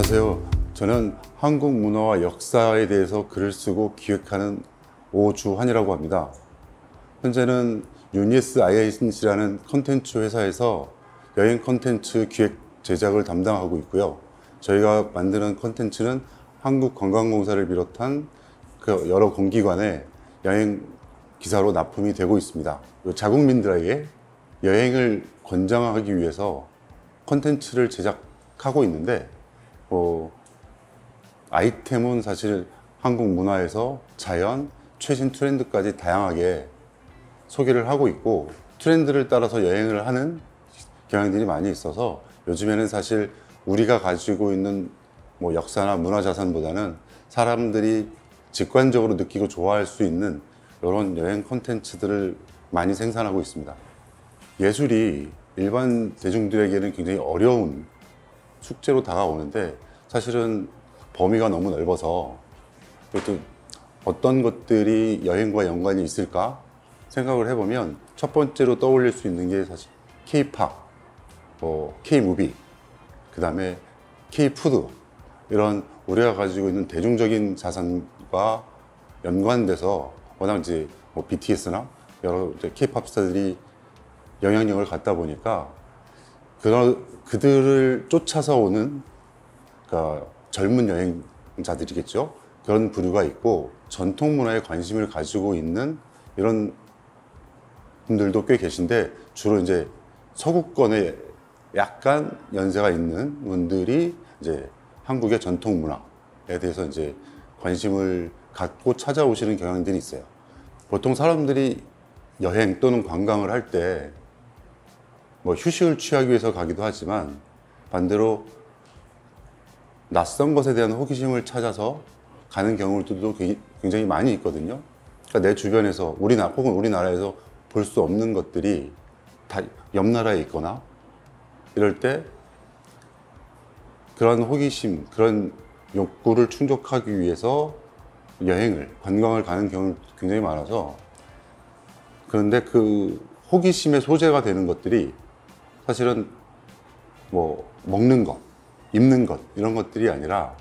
안녕하세요. 저는 한국 문화와 역사에 대해서 글을 쓰고 기획하는 오주환이라고 합니다. 현재는 유니스 INC라는 컨텐츠 회사에서 여행 컨텐츠 기획 제작을 담당하고 있고요. 저희가 만드는 컨텐츠는 한국관광공사를 비롯한 그 여러 공기관에 여행 기사로 납품이 되고 있습니다. 자국민들에게 여행을 권장하기 위해서 컨텐츠를 제작하고 있는데, 아이템은 사실 한국 문화에서 자연, 최신 트렌드까지 다양하게 소개를 하고 있고, 트렌드를 따라서 여행을 하는 경향들이 많이 있어서 요즘에는 사실 우리가 가지고 있는 역사나 문화자산보다는 사람들이 직관적으로 느끼고 좋아할 수 있는 이런 여행 콘텐츠들을 많이 생산하고 있습니다. 예술이 일반 대중들에게는 굉장히 어려운 숙제로 다가오는데, 사실은 범위가 너무 넓어서 또 어떤 것들이 여행과 연관이 있을까 생각을 해보면 첫 번째로 떠올릴 수 있는 게 사실 K-팝, K-무비, 그 다음에 K-푸드, 이런 우리가 가지고 있는 대중적인 자산과 연관돼서 워낙 이제 BTS나 여러 K-팝 스타들이 영향력을 갖다 보니까 그들을 쫓아서 오는, 그러니까 젊은 여행자들이겠죠. 그런 부류가 있고, 전통 문화에 관심을 가지고 있는 이런 분들도 꽤 계신데, 주로 이제 서구권에 약간 연세가 있는 분들이 이제 한국의 전통 문화에 대해서 이제 관심을 갖고 찾아오시는 경향들이 있어요. 보통 사람들이 여행 또는 관광을 할 때 휴식을 취하기 위해서 가기도 하지만, 반대로 낯선 것에 대한 호기심을 찾아서 가는 경우들도 굉장히 많이 있거든요. 그러니까 내 주변에서 혹은 우리나라에서 볼 수 없는 것들이 다 옆 나라에 있거나 이럴 때 그런 호기심, 그런 욕구를 충족하기 위해서 관광을 가는 경우가 굉장히 많아서, 그런데 그 호기심의 소재가 되는 것들이 사실은 먹는 것, 입는 것, 이런 것들이 아니라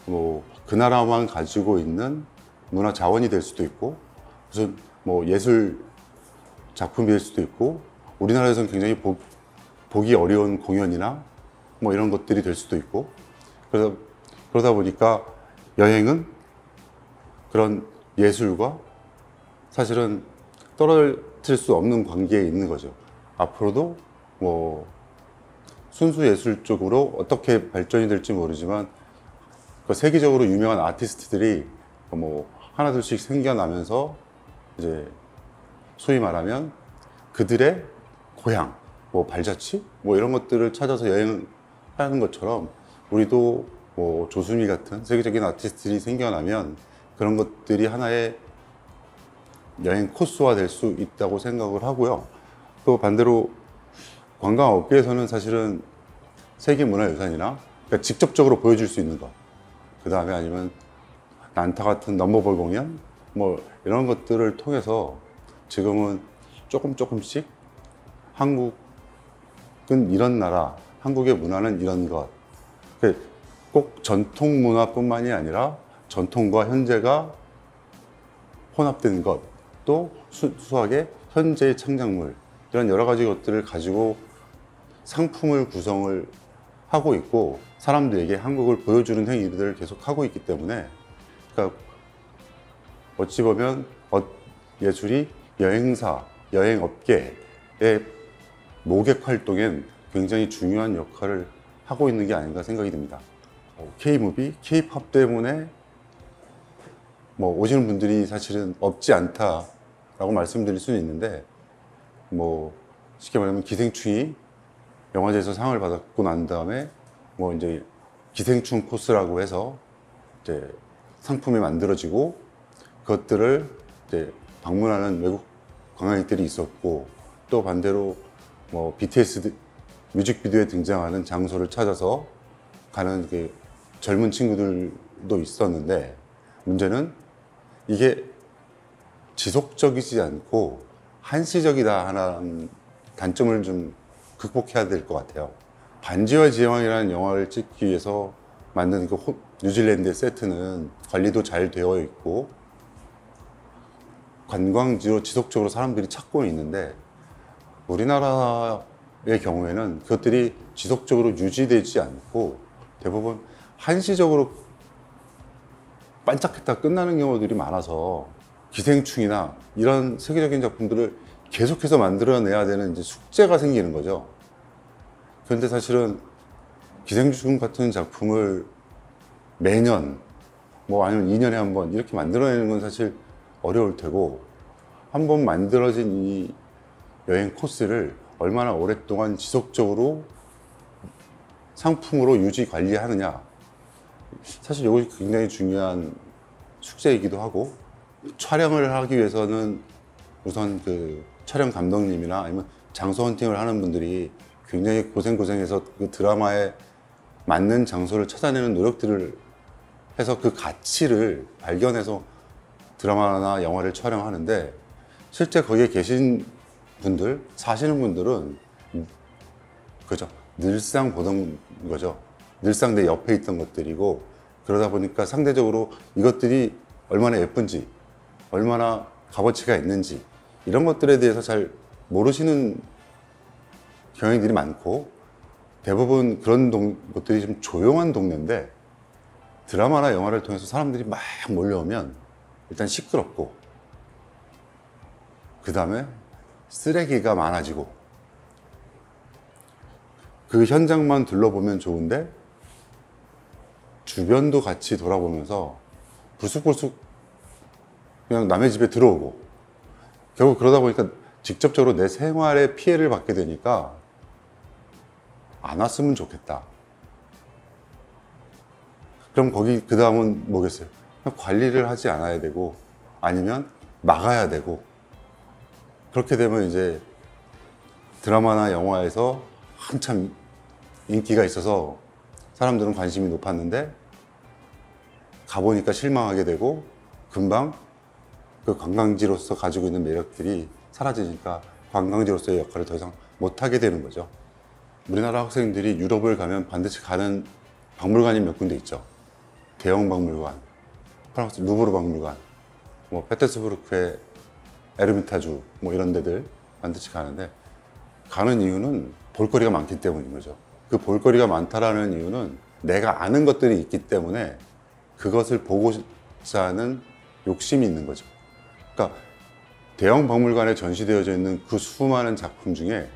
그 나라만 가지고 있는 문화 자원이 될 수도 있고, 무슨 예술 작품이 될 수도 있고, 우리나라에서는 굉장히 보기 어려운 공연이나 이런 것들이 될 수도 있고, 그러다 보니까 여행은 그런 예술과 사실은 떨어질 수 없는 관계에 있는 거죠. 앞으로도 순수 예술 쪽으로 어떻게 발전이 될지 모르지만, 세계적으로 유명한 아티스트들이 하나둘씩 생겨나면서 이제 소위 말하면 그들의 고향, 발자취, 이런 것들을 찾아서 여행하는 것처럼, 우리도 조수미 같은 세계적인 아티스트들이 생겨나면 그런 것들이 하나의 여행 코스화 될 수 있다고 생각을 하고요. 또 반대로 관광업계에서는 사실은 세계문화유산이나, 그러니까 직접적으로 보여줄 수 있는 것, 그 다음에 아니면 난타 같은 넘버볼 공연, 이런 것들을 통해서 지금은 조금씩 한국은 이런 나라, 한국의 문화는 이런 것, 꼭 전통 문화뿐만이 아니라 전통과 현재가 혼합된 것, 또 수수하게 현재의 창작물, 이런 여러 가지 것들을 가지고 상품을 구성을 하고 있고, 사람들에게 한국을 보여주는 행위들을 계속 하고 있기 때문에, 그러니까 어찌 보면 예술이 여행사, 여행업계의 모객 활동엔 굉장히 중요한 역할을 하고 있는 게 아닌가 생각이 듭니다. K-무비, K-팝 때문에 오시는 분들이 사실은 없지 않다라고 말씀드릴 수는 있는데, 쉽게 말하면 기생충이 영화제에서 상을 받았고 난 다음에 이제 기생충 코스라고 해서 이제 상품이 만들어지고, 그것들을 이제 방문하는 외국 관광객들이 있었고, 또 반대로 BTS 뮤직비디오에 등장하는 장소를 찾아서 가는 젊은 친구들도 있었는데, 문제는 이게 지속적이지 않고 한시적이다 하는 단점을 좀 극복해야 될 것 같아요. 반지와 제왕이라는 영화를 찍기 위해서 만든 그 뉴질랜드의 세트는 관리도 잘 되어 있고 관광지로 지속적으로 사람들이 찾고 있는데, 우리나라의 경우에는 그것들이 지속적으로 유지되지 않고 대부분 한시적으로 반짝했다 끝나는 경우들이 많아서 기생충이나 이런 세계적인 작품들을 계속해서 만들어내야 되는 이제 숙제가 생기는 거죠. 그런데 사실은 기생충 같은 작품을 매년 뭐 아니면 2년에 한 번 이렇게 만들어내는 건 사실 어려울 테고, 한 번 만들어진 이 여행 코스를 얼마나 오랫동안 지속적으로 상품으로 유지 관리하느냐, 사실 이것이 굉장히 중요한 숙제이기도 하고, 촬영을 하기 위해서는 우선 그 촬영 감독님이나 아니면 장소 헌팅을 하는 분들이 굉장히 고생해서 그 드라마에 맞는 장소를 찾아내는 노력들을 해서 그 가치를 발견해서 드라마나 영화를 촬영하는데, 실제 거기에 계신 분들, 사시는 분들은 그죠, 늘상 보던 거죠. 늘상 내 옆에 있던 것들이고, 그러다 보니까 상대적으로 이것들이 얼마나 예쁜지, 얼마나 값어치가 있는지 이런 것들에 대해서 잘 모르시는 경향들이 많고, 대부분 그런 곳들이 좀 조용한 동네인데 드라마나 영화를 통해서 사람들이 막 몰려오면 일단 시끄럽고, 그 다음에 쓰레기가 많아지고, 그 현장만 둘러보면 좋은데 주변도 같이 돌아보면서 불쑥불쑥 그냥 남의 집에 들어오고, 결국 그러다 보니까 직접적으로 내 생활에 피해를 받게 되니까 안 왔으면 좋겠다. 그럼 거기 그 다음은 뭐겠어요? 그냥 관리를 하지 않아야 되고 아니면 막아야 되고, 그렇게 되면 이제 드라마나 영화에서 한참 인기가 있어서 사람들은 관심이 높았는데 가보니까 실망하게 되고, 금방 그 관광지로서 가지고 있는 매력들이 사라지니까 관광지로서의 역할을 더 이상 못하게 되는 거죠. 우리나라 학생들이 유럽을 가면 반드시 가는 박물관이 몇 군데 있죠. 대형 박물관, 프랑스 루브르 박물관, 뭐 페테스부르크의 에르미타주, 뭐 이런 데들 반드시 가는데, 가는 이유는 볼거리가 많기 때문인 거죠. 그 볼거리가 많다라는 이유는 내가 아는 것들이 있기 때문에 그것을 보고자 하는 욕심이 있는 거죠. 그러니까 대형 박물관에 전시되어져 있는 그 수많은 작품 중에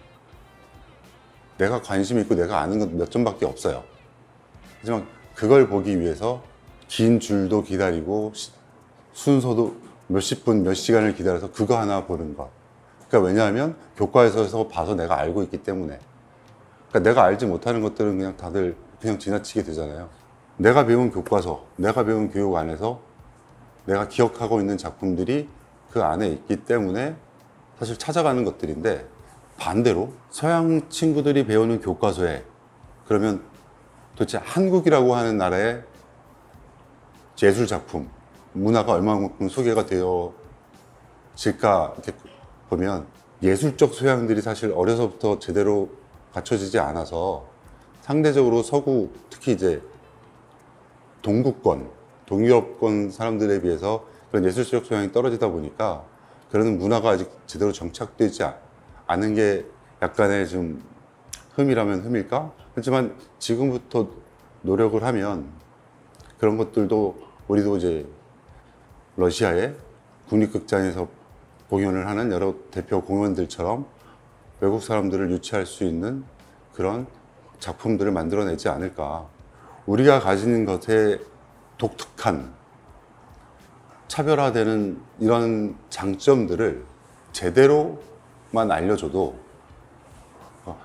내가 관심 있고 내가 아는 건 몇 점밖에 없어요. 하지만 그걸 보기 위해서 긴 줄도 기다리고 순서도 몇십 분, 몇 시간을 기다려서 그거 하나 보는 것. 그러니까 왜냐하면 교과서에서 봐서 내가 알고 있기 때문에. 그러니까 내가 알지 못하는 것들은 그냥 다들 그냥 지나치게 되잖아요. 내가 배운 교과서, 내가 배운 교육 안에서 내가 기억하고 있는 작품들이 그 안에 있기 때문에 사실 찾아가는 것들인데, 반대로 서양 친구들이 배우는 교과서에 그러면 도대체 한국이라고 하는 나라의 예술 작품, 문화가 얼마만큼 소개가 되어질까 이렇게 보면 예술적 소양들이 사실 어려서부터 제대로 갖춰지지 않아서 상대적으로 서구, 특히 이제 동구권, 동유럽권 사람들에 비해서 그런 예술적 소양이 떨어지다 보니까 그런 문화가 아직 제대로 정착되지 않은 게 약간의 좀 흠이라면 흠일까? 하지만 지금부터 노력을 하면 그런 것들도, 우리도 이제 러시아의 국립극장에서 공연을 하는 여러 대표 공연들처럼 외국 사람들을 유치할 수 있는 그런 작품들을 만들어내지 않을까. 우리가 가지는 것에 독특한 차별화되는 이런 장점들을 제대로만 알려줘도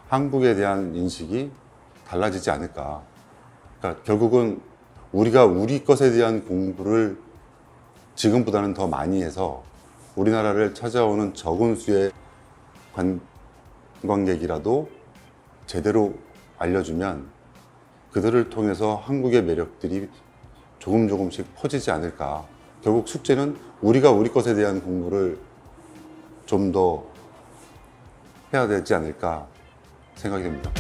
한국에 대한 인식이 달라지지 않을까. 그러니까 결국은 우리가 우리 것에 대한 공부를 지금보다는 더 많이 해서 우리나라를 찾아오는 적은 수의 관광객이라도 제대로 알려주면 그들을 통해서 한국의 매력들이 조금씩 퍼지지 않을까. 결국 숙제는 우리가 우리 것에 대한 공부를 좀 더 해야 되지 않을까 생각이 됩니다.